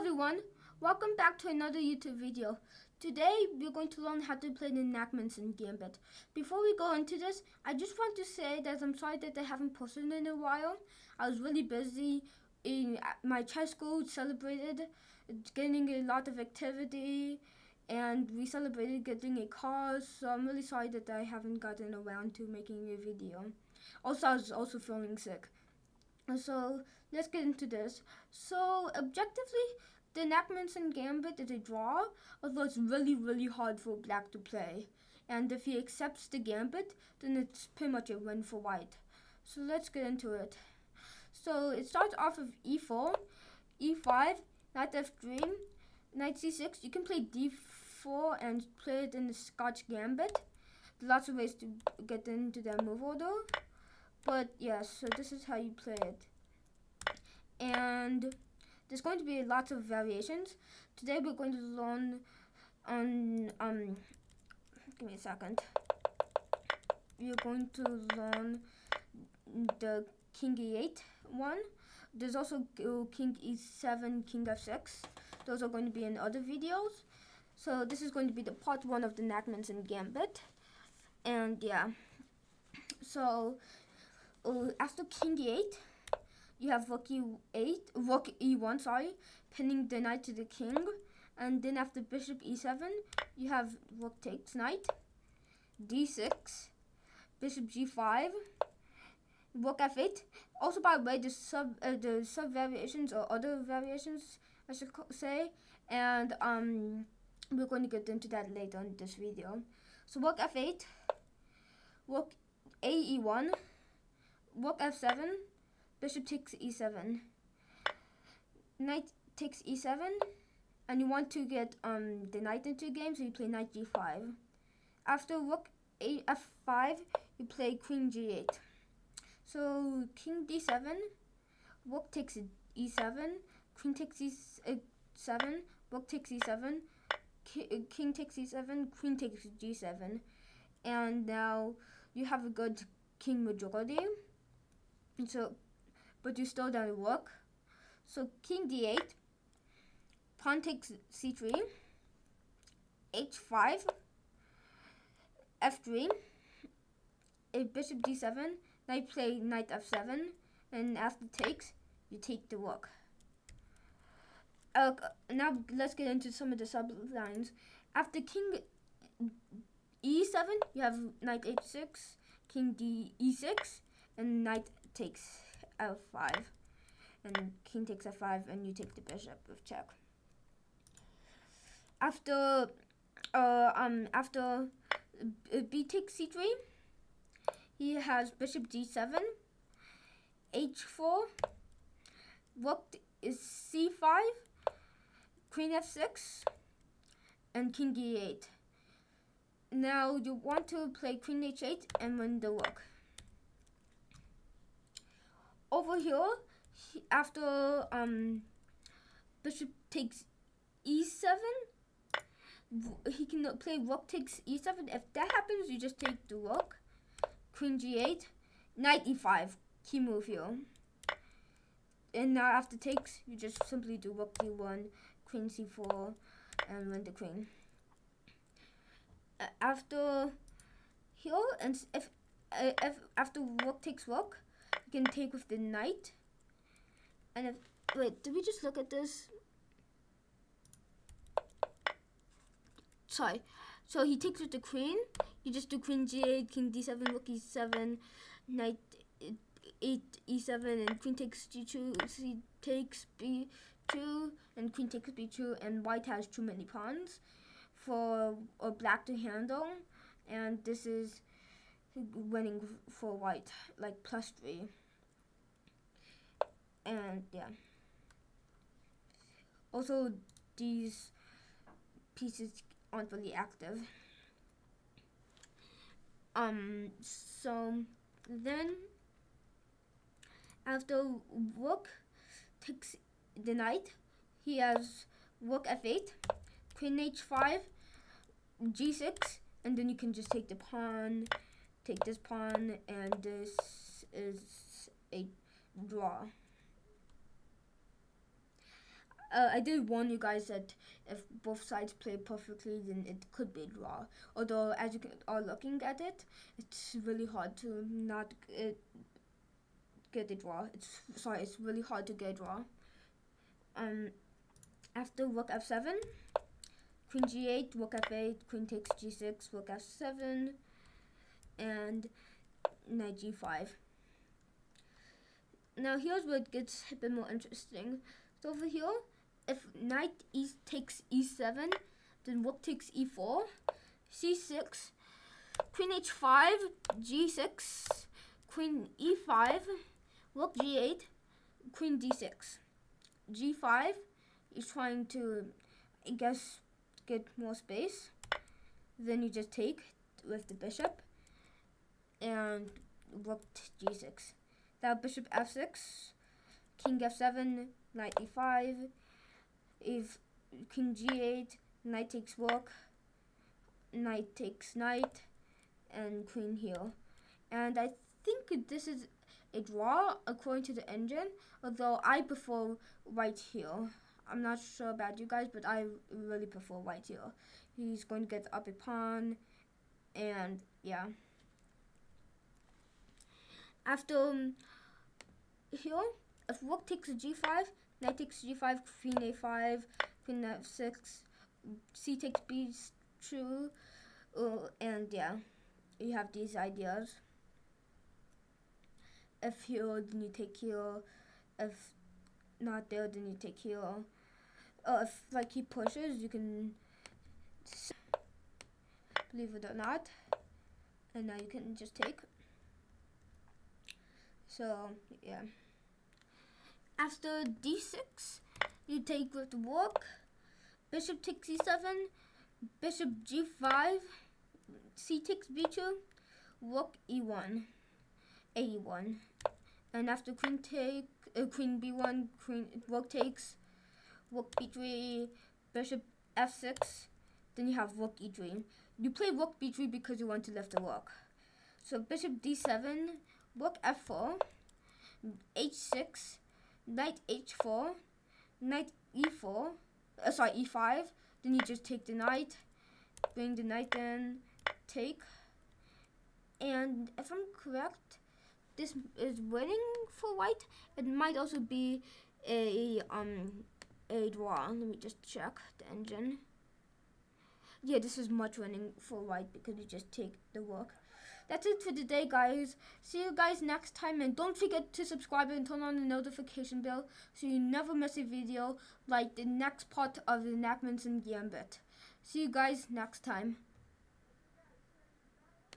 everyone, welcome back to another YouTube video. Today we're going to learn how to play the Nakhmanson Gambit. Before we go into this, I just want to say that I'm sorry that I haven't posted in a while. I was really busy. My chess school celebrated getting a lot of activity, and we celebrated getting a car, so I'm really sorry that I haven't gotten around to making a video. Also, I was also feeling sick. So let's get into this. So objectively, the Nakhmanson Gambit is a draw, although it's really hard for black to play. And if he accepts the gambit, then it's pretty much a win for white. So let's get into it. So it starts off with e4, e5, knight f3, knight c6. You can play d4 and play it in the Scotch Gambit. There's lots of ways to get into that move order. But yes, so this is how you play it. And there's going to be lots of variations. Today we're going to learn on give me a second. We're going to learn the king e8 one. There's also king e7, king f6. Those are going to be in other videos. So this is going to be the part 1 of the Nakhmanson Gambit. And yeah. So after king e8, you have rook e1, pinning the knight to the king, and then after bishop e7, you have rook takes knight, d6, bishop g5, rook f8. Also, by the way, the sub variations or other variations, I should say, and we're going to get into that later in this video. So rook f8, rook e1. Rook f7, bishop takes e7, knight takes e7, and you want to get the knight into the game, so you play knight g5. After rook f5, you play queen g8. So king d7, rook takes e7, queen takes e7, rook takes e7, king takes e7, queen takes g7, and now you have a good king majority. So, but you still down the rook. So king d8, pawn takes c3, h5, f3, a bishop d7. Now you play knight f7, and after takes, you take the rook. Now let's get into some of the sublines. After king e7, you have knight h6, king d e6, and knight takes f5, and king takes f5, and you take the bishop with check. After b takes c3, he has bishop d7, h4, rook is c5, queen f6, and king e8. Now you want to play queen h8 and win the rook. Over here, after bishop takes e7, he can play rook takes e7. If that happens, you just take the rook, queen g8, knight e5, key move here. And now after takes, you just simply do rook d1, queen c4, and win the queen. After here, and if after rook takes rook, you can take with the knight. And if wait, did we just look at this? Sorry. So he takes with the queen. You just do queen g8, king d7, rook e7, knight 8 e7, and queen takes g2. C takes b2, and queen takes b2. And white has too many pawns for black to handle, and this is winning for white, like +3. And yeah. Also, these pieces aren't really active. So then after rook takes the knight, he has rook f8, queen h5, g6, and then you can just take the pawn, take this pawn, and this is a draw. I did warn you guys that if both sides play perfectly, then it could be a draw. Although, as you are looking at it, it's really hard to not get a draw. It's really hard to get a draw. After rook f7, queen g8, rook f8, queen takes g6, rook f7, and knight g5. Now here's where it gets a bit more interesting. So over here, if knight takes e7, then rook takes e4, c6, queen h5, g6, queen e5, rook g8, queen d6, g5 is trying to, I guess, get more space. Then you just take with the bishop and rook g6. Now bishop f6, king f7, knight e5, if king g8, knight takes rook, knight takes knight, and queen here. And I think this is a draw according to the engine, although I prefer white here. I'm not sure about you guys, but I really prefer white here. He's going to get up a pawn, and yeah. After here, if rook takes a g5, knight takes g5, queen a5, queen f6, c takes b2, and yeah, you have these ideas. If here, then you take here. If not there, then you take here. If like he pushes, you can, believe it or not, and now you can just take. So yeah. After d6, you take with the rook. Bishop takes e7, bishop g5, c takes b2, rook e1, a1, and after queen b1, rook takes, rook b3, bishop f6, then you have rook e3. You play rook b3 because you want to lift the rook. So bishop d7, rook f4, h6, knight h4, knight e4, e5, then you just take the knight, bring the knight in, take, and if I'm correct, this is winning for white. It might also be a draw. Let me just check the engine. Yeah, this is much winning for white because you just take the rook. That's it for today, guys. See you guys next time, and don't forget to subscribe and turn on the notification bell so you never miss a video like the next part of the Nakhmanson Gambit. See you guys next time.